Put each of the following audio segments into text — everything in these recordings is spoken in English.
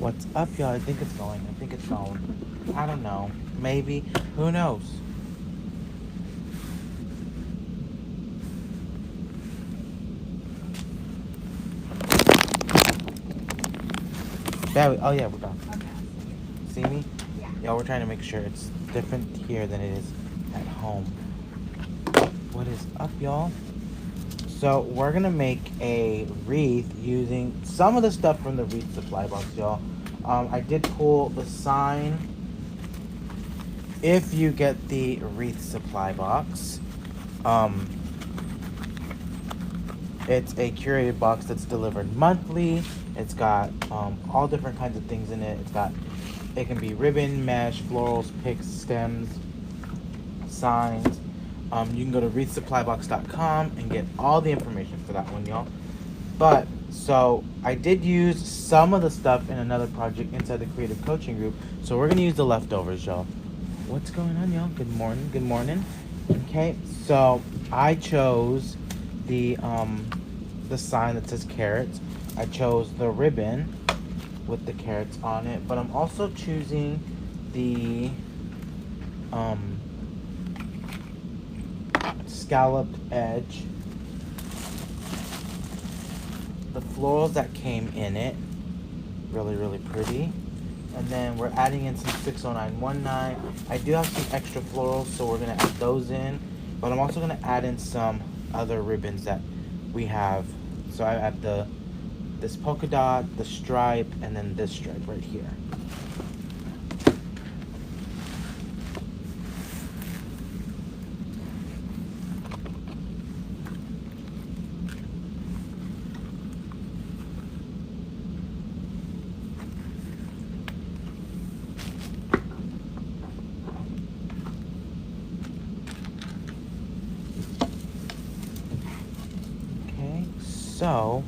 What's up, y'all? I think it's going. I don't know. Maybe. Who knows? Oh yeah, we're done. Okay. See me? Yeah. Y'all, we're trying to make sure it's different here than it is at home. What is up, y'all? So we're gonna make a wreath using some of the stuff from the wreath supply box, y'all. I did pull the sign. If you get the wreath supply box, it's a curated box that's delivered monthly. It's got all different kinds of things in it. It can be ribbon, mesh, florals, picks, stems, signs. You can go to wreathsupplybox.com and get all the information for that one, y'all. But, so, I did use some of the stuff in another project inside the creative coaching group. So we're going to use the leftovers, y'all. What's going on, y'all? Good morning. Okay, so I chose the sign that says carrots. I chose the ribbon with the carrots on it, but I'm also choosing the scalloped edge, the florals that came in it, really pretty. And then we're adding in some 60919. I do have some extra florals, so we're gonna add those in, but I'm also gonna add in some other ribbons that we have. So I add this polka dot, the stripe, and then this stripe right here. Okay, so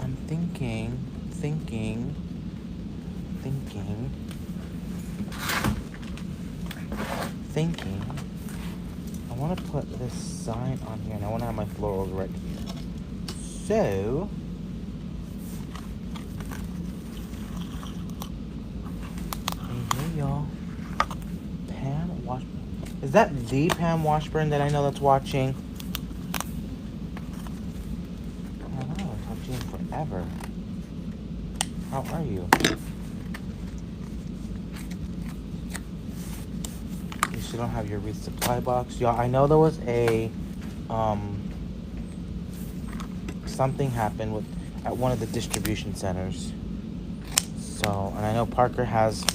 I'm thinking. I want to put this sign on here, and I want to have my florals right here. So hey, y'all. Pam Washburn. Is that the Pam Washburn that I know that's watching? I don't know. I've talked to you forever. How are you? You still don't have your wreath supply box, y'all. I know there was a something happened at one of the distribution centers. So, and I know Parker has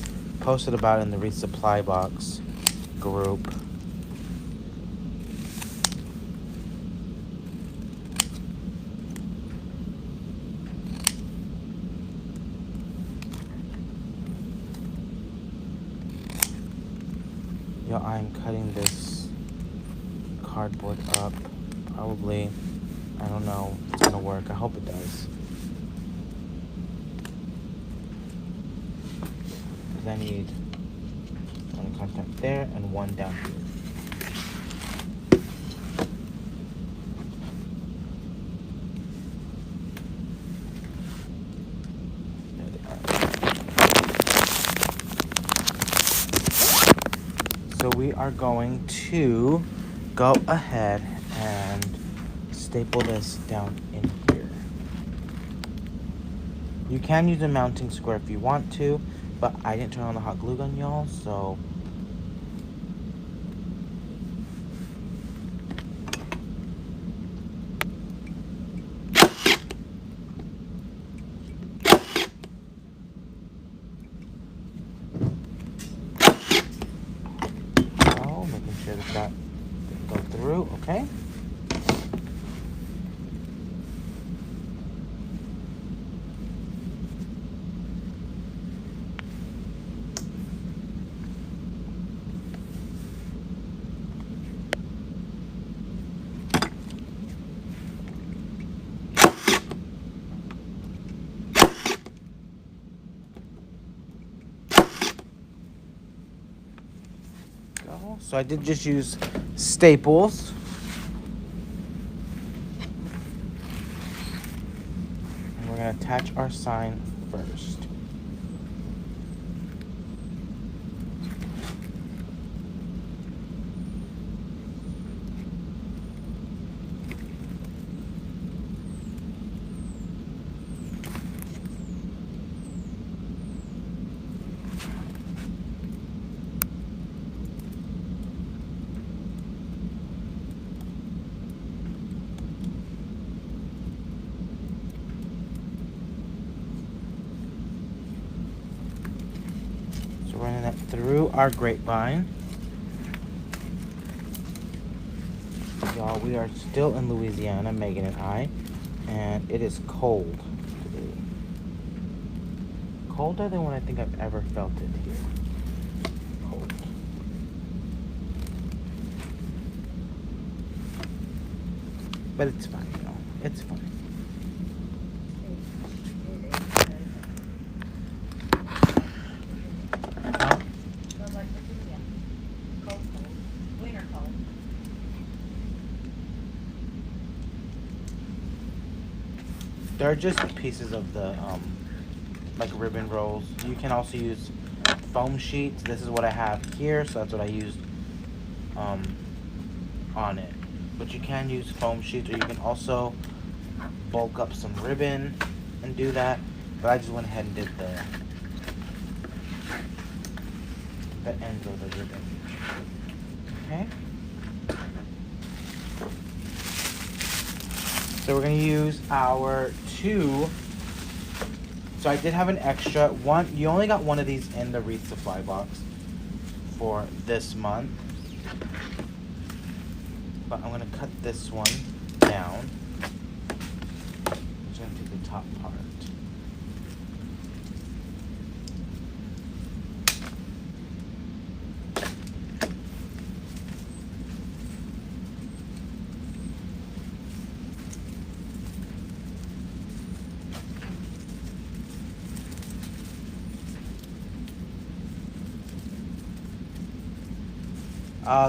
posted about it in the wreath supply box group. Yo, I'm cutting this cardboard up. Probably, I don't know if it's gonna work. I hope it does. Because I need one contact there and one down here. So we are going to go ahead and staple this down in here. You can use a mounting square if you want to, but I didn't turn on the hot glue gun, y'all, so making sure that didn't go through, okay? So I did just use staples. And we're going to attach our sign first. through our grapevine. Y'all, we are still in Louisiana, Megan and I, and it is cold today. Colder than what I think I've ever felt it here. Cold. But it's fine, y'all. It's fine. They're just pieces of the like ribbon rolls. You can also use foam sheets. This is what I have here, so that's what I used on it. But you can use foam sheets, or you can also bulk up some ribbon and do that. But I just went ahead and did the ends of the ribbon. Okay. So we're gonna use our two. So I did have an extra one. You only got one of these in the wreath supply box for this month. But I'm gonna cut this one down. I'm just gonna do the top part.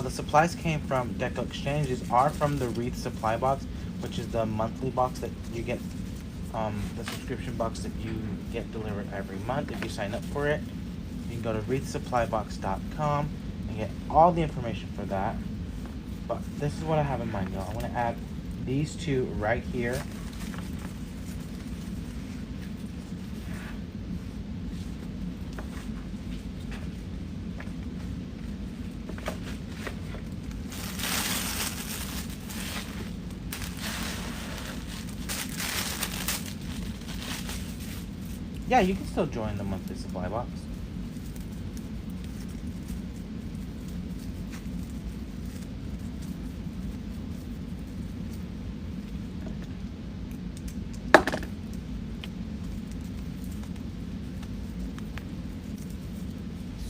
The supplies came from DecoExchange. These are from the Wreath supply box, which is the monthly box that you get, the subscription box that you get delivered every month if you sign up for it. You can go to wreathsupplybox.com and get all the information for that. But this is what I have in mind, y'all. I want to add these two right here. Yeah, you can still join the monthly supply box.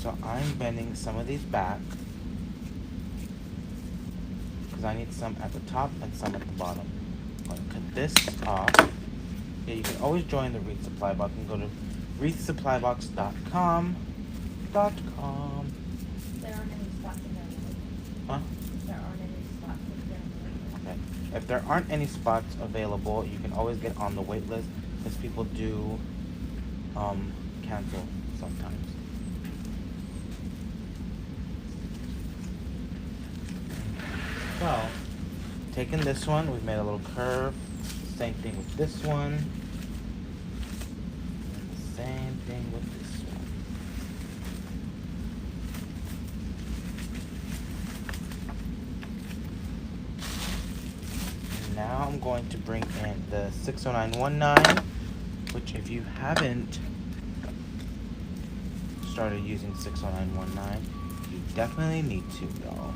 So I'm bending some of these back because I need some at the top and some at the bottom. I'm going to cut this off. Yeah, you can always join the Wreath supply box and go to wreathsupplybox.com. There aren't any spots available. Huh? There aren't any spots available. Okay. If there aren't any spots available, you can always get on the wait list because people do cancel sometimes. So, taking this one, we've made a little curve. Same thing with this one. And the same thing with this one. And now I'm going to bring in the 60919, which if you haven't started using 60919, you definitely need to, y'all.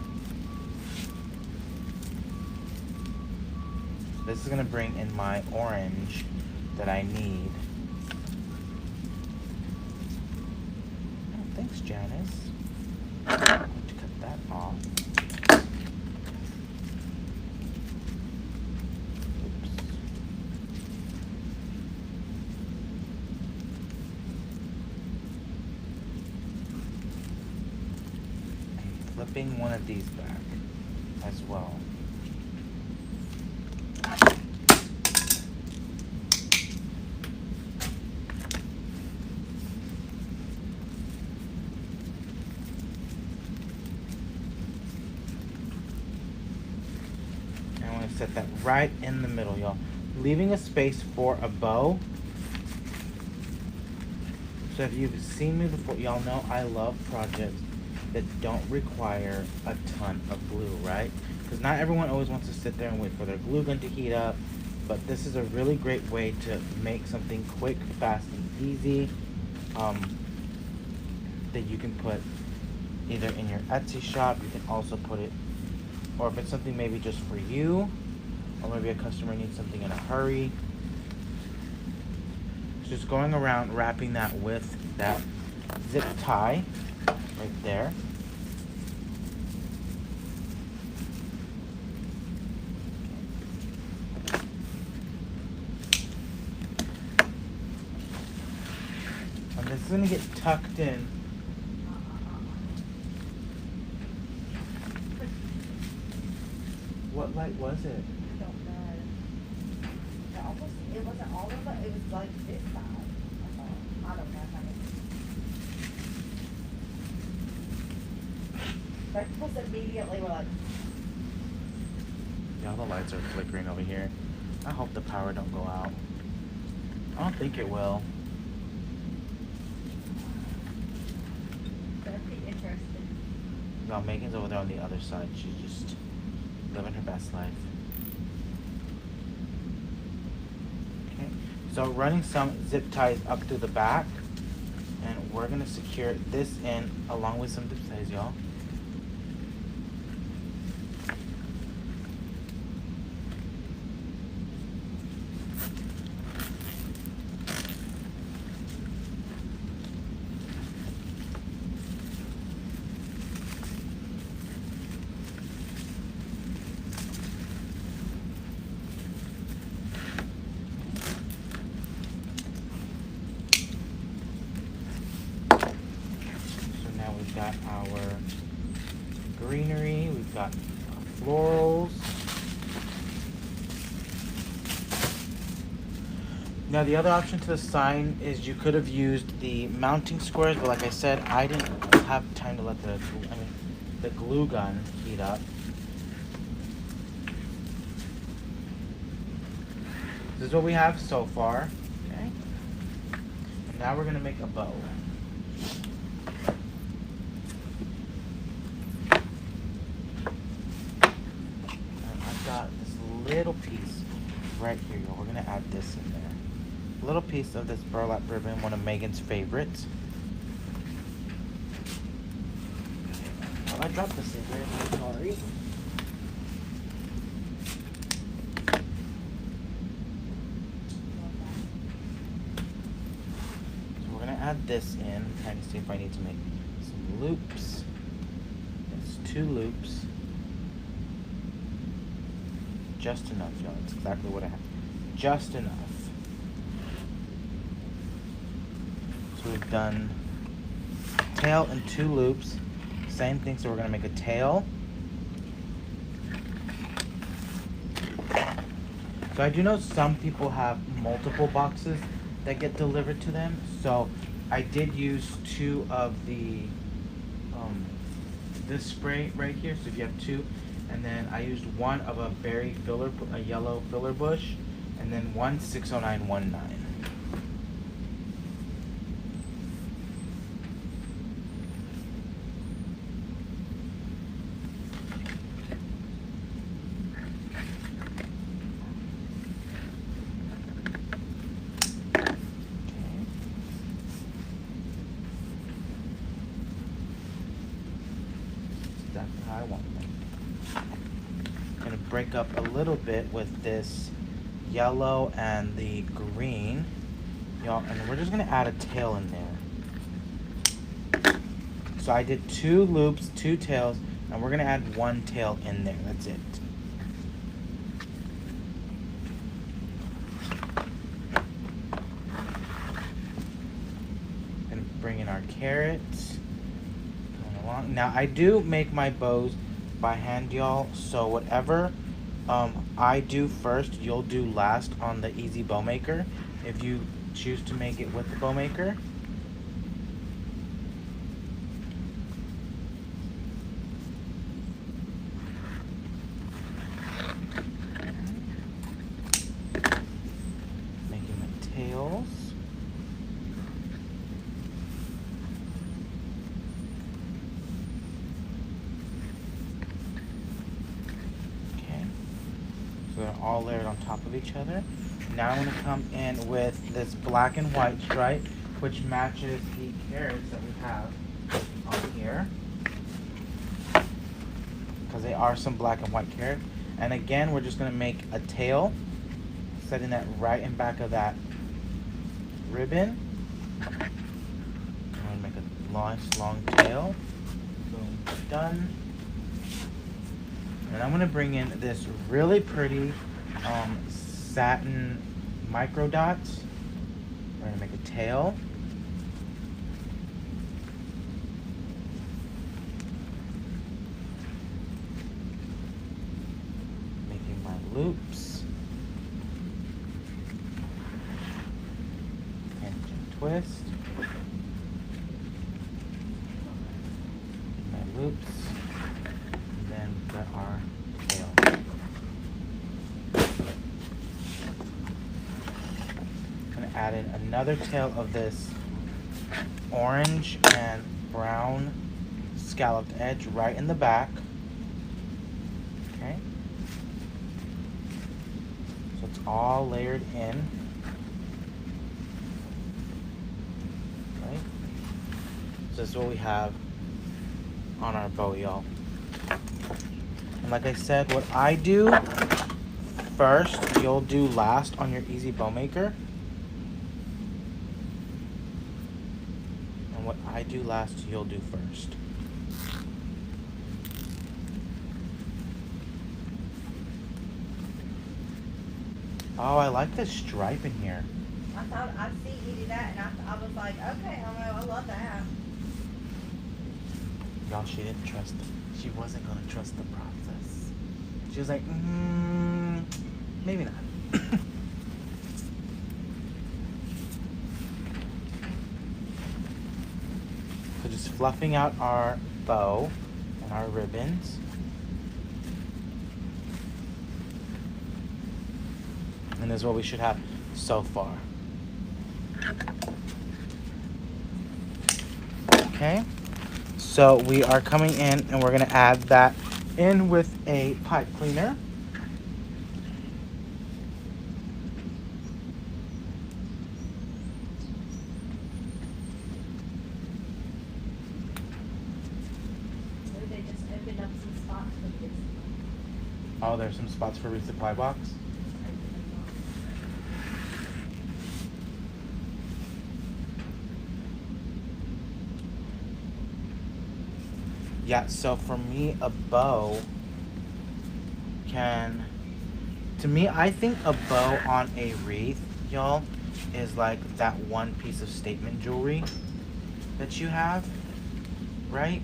This is going to bring in my orange that I need. Oh, thanks, Janice. I'm going to cut that off. Oops. I'm flipping one of these back as well. Set that right in the middle, y'all. Leaving a space for a bow. So if you've seen me before, y'all know I love projects that don't require a ton of glue, right? Because not everyone always wants to sit there and wait for their glue gun to heat up. But this is a really great way to make something quick, fast, and easy that you can put either in your Etsy shop. You can also put it, or if it's something maybe just for you, or maybe a customer needs something in a hurry. Just going around wrapping that with that zip tie right there. And this is going to get tucked in. What light was it? I don't know. It wasn't all of it. It was like this side. I don't know. Breakfast immediately were like. Yeah, all the lights are flickering over here. I hope the power don't go out. I don't think it will. That'd be interesting. No, Megan's over there on the other side. She's just living her best life. Okay, so running some zip ties up through the back, and we're gonna secure this in along with some zip ties, y'all. We've got our greenery, we've got florals. Now the other option to the sign is you could have used the mounting squares, but like I said, I didn't have time to let the glue gun heat up. This is what we have so far. Okay. And now we're gonna make a bow. Little piece right here, y'all. We're gonna add this in there. A little piece of this burlap ribbon, one of Megan's favorites. Oh, I dropped the cigarette. I'm sorry. So we're gonna add this in. I'm trying to see if I need to make some loops. It's 2 loops. Just enough, y'all. That's exactly what I have. Just enough. So we've done tail and 2 loops. Same thing, so we're gonna make a tail. So I do know some people have multiple boxes that get delivered to them. So I did use 2 of the this spray right here. So if you have 2. And then I used 1 of a berry filler, a yellow filler bush, and then 1 60919. Exactly how I want them. Gonna break up a little bit with this yellow and the green, y'all, and we're just gonna add a tail in there. So I did 2 loops, 2 tails, and we're gonna add 1 tail in there. That's it. Gonna bring in our carrots. Going along. Now I do make my bows by hand, y'all, so whatever I do first, you'll do last on the easy bow maker if you choose to make it with the bow maker. Making my tails. They're all layered on top of each other. Now I'm going to come in with this black and white stripe, which matches the carrots that we have on here. because they are some black and white carrot. And again, we're just gonna make a tail, setting that right in back of that ribbon. I'm gonna make a nice long tail. Boom, done. And I'm gonna bring in this really pretty satin micro dots. We're gonna make a tail. Making my loops. Pinch and twist. My loops. And then we've got our tail. Add in another tail of this orange and brown scalloped edge right in the back. Okay. So it's all layered in. Right. So this is what we have on our bow, y'all. And like I said, what I do first, you'll do last on your easy bow maker. What I do last, you'll do first. Oh, I like the stripe in here. I thought I'd see you do that, and I was like, okay, I love that. Y'all, she didn't trust. She wasn't gonna trust the process. She was like, maybe not. So just fluffing out our bow and our ribbons. And this is what we should have so far. Okay, so we are coming in and we're gonna add that in with a pipe cleaner. Oh, there's some spots for resupply box. Yeah, so for me, a bow can, to me, I think a bow on a wreath, y'all, is like that one piece of statement jewelry that you have, right?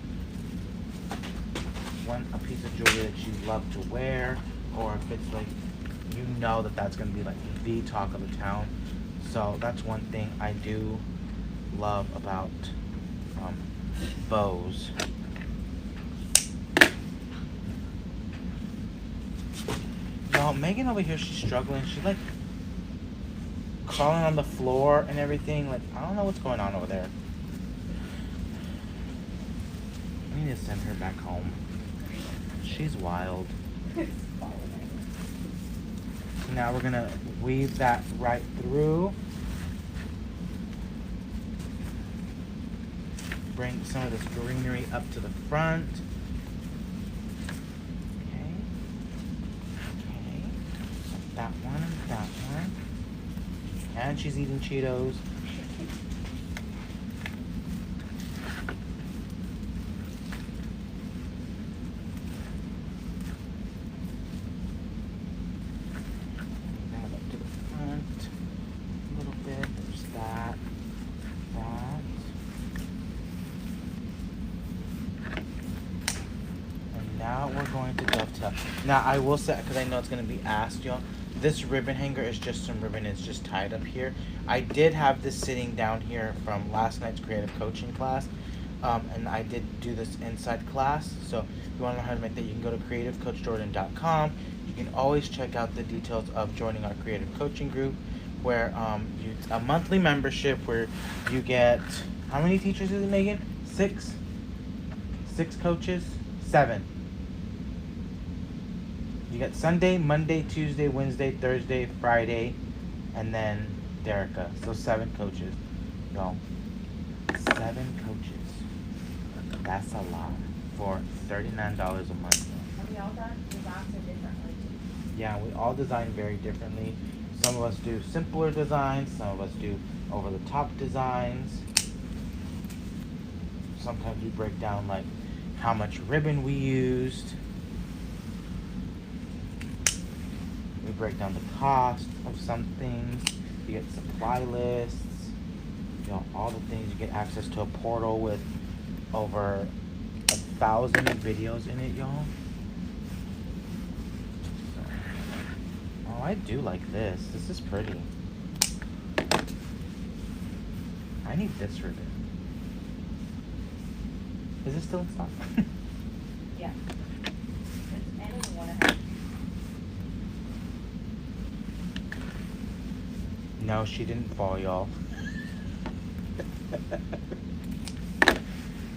A piece of jewelry that you love to wear, or if it's like, you know that that's going to be like the talk of the town. So that's one thing I do love about bows. Y'all, Megan over here, she's struggling. She's like crawling on the floor and everything. Like, I don't know what's going on over there. I need to send her back home. She's wild. Now we're gonna weave that right through. Bring some of this greenery up to the front. Okay. Okay. That one and that one. And she's eating Cheetos. Now we're going to dovetail. Now I will say, because I know it's going to be asked, y'all, this ribbon hanger is just some ribbon. It's just tied up here. I did have this sitting down here from last night's creative coaching class, and I did do this inside class. So if you want to learn how to make that, you can go to creativecoachjordan.com. You can always check out the details of joining our creative coaching group, where it's a monthly membership where you get, how many teachers is it, Megan? 6 coaches? 7. You got Sunday, Monday, Tuesday, Wednesday, Thursday, Friday, and then Derica. So 7 coaches. Y'all, 7 coaches. That's a lot for $39 a month. y'all done design so differently? Yeah, we all design very differently. Some of us do simpler designs, some of us do over the top designs. Sometimes we break down like how much ribbon we used. We break down the cost of some things. You get supply lists. You know, all the things. You get access to a portal with over 1,000 videos in it, y'all. Oh, I do like this. This is pretty. I need this ribbon. Is it still in stock? Yeah. It's anyone wanna have. No, she didn't fall, y'all.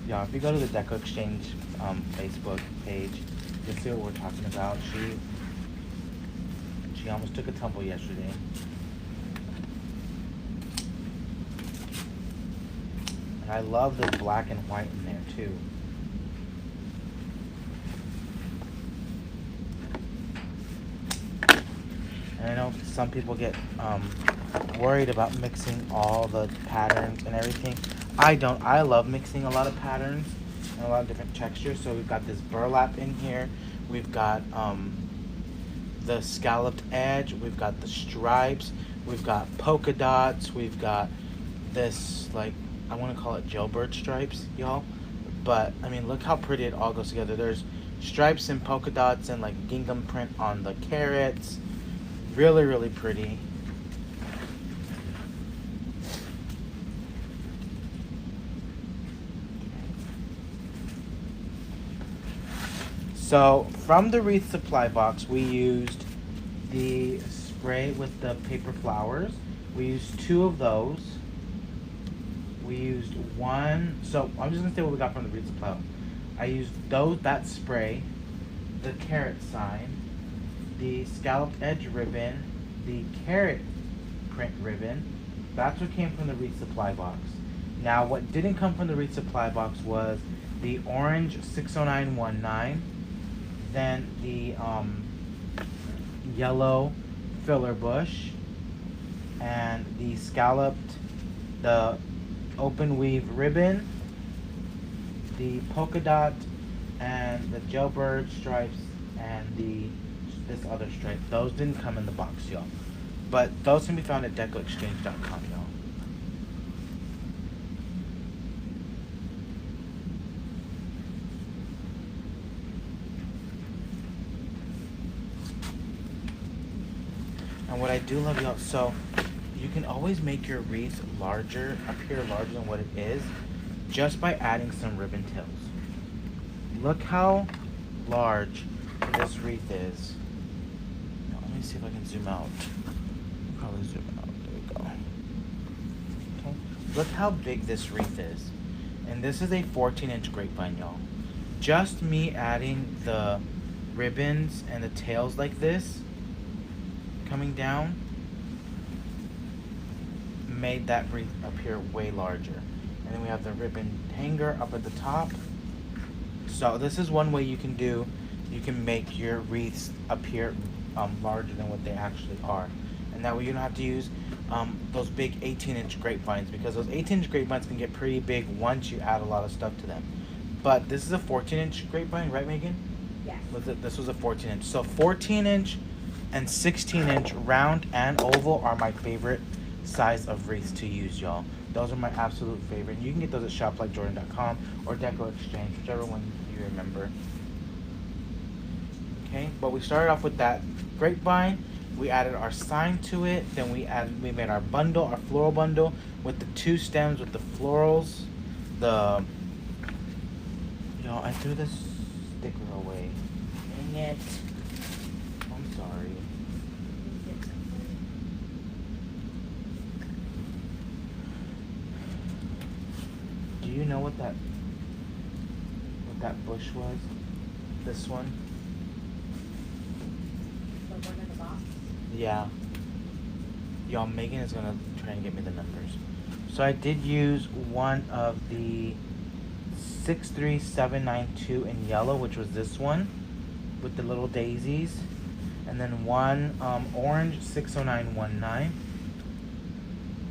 Y'all, if you go to the DecoExchange Facebook page, you'll see what we're talking about. She almost took a tumble yesterday. And I love this black and white in there too. And I know some people get worried about mixing all the patterns and everything. I don't. I love mixing a lot of patterns and a lot of different textures. So we've got this burlap in here. We've got the scalloped edge. We've got the stripes. We've got polka dots. We've got this, like, I want to call it jailbird stripes, y'all. But I mean, look how pretty it all goes together. There's stripes and polka dots and like gingham print on the carrots. Really, really pretty. So from the wreath supply box, we used the spray with the paper flowers. We used 2 of those. We used 1. So I'm just gonna say what we got from the wreath supply. I used that spray, the carrot sign, the scalloped edge ribbon, the carrot print ribbon. That's what came from the wreath supply box. Now, what didn't come from the wreath supply box was the orange 60919, then the yellow filler bush, and the scalloped, the open weave ribbon, the polka dot, and the jailbird stripes, and this other stripe. Those didn't come in the box, y'all. But those can be found at DecoExchange.com, y'all. And what I do love, y'all, so you can always make your wreath larger, appear larger than what it is, just by adding some ribbon tails. Look how large this wreath is. Now, let me see if I can zoom out. Probably zoom out. There we go. Okay. Look how big this wreath is. And this is a 14-inch grapevine, y'all. Just me adding the ribbons and the tails like this, coming down, made that wreath appear way larger. And then we have the ribbon hanger up at the top. So this is one way you can make your wreaths appear larger than what they actually are. And that way you don't have to use those big 18-inch grapevines, because those 18-inch grapevines can get pretty big once you add a lot of stuff to them. But this is a 14-inch grapevine, right, Megan? Yes. This was a 14-inch. So 14-inch and 16-inch round and oval are my favorite size of wreaths to use, y'all. Those are my absolute favorite. You can get those at shoplikejordan.com or DecoExchange, whichever one you remember. Okay, but we started off with that grapevine. We added our sign to it. Then we made our bundle, our floral bundle with the 2 stems with the florals. I threw this sticker away. Dang it. I'm sorry. Do you know what that bush was? This one? The one in the box? Yeah. Y'all, Megan is gonna try and get me the numbers. So I did use one of the 63792 in yellow, which was this one. with the little daisies. And then one orange 60919.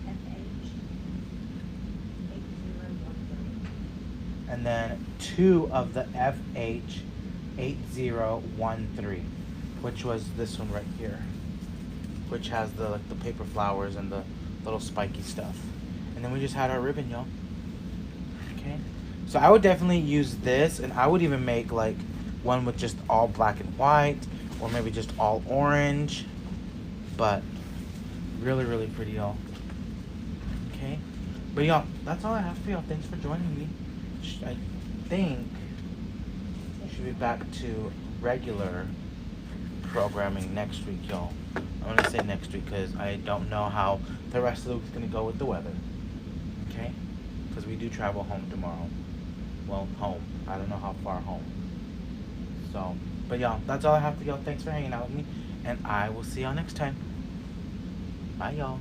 FH 8013. And then two of the FH 8013, which was this one right here, which has the like the paper flowers and the little spiky stuff. And then we just had our ribbon, y'all. Okay, so I would definitely use this, and I would even make like one with just all black and white, or maybe just all orange. But really, really pretty, y'all. Okay, but y'all, that's all I have for y'all. Thanks for joining me. I think should be back to regular programming next week, y'all. I'm gonna say next week because I don't know how the rest of the week's gonna go with the weather. Okay? Because we do travel home tomorrow. Well, home. I don't know how far home. So, but y'all, that's all I have for y'all. Thanks for hanging out with me, and I will see y'all next time. Bye, y'all.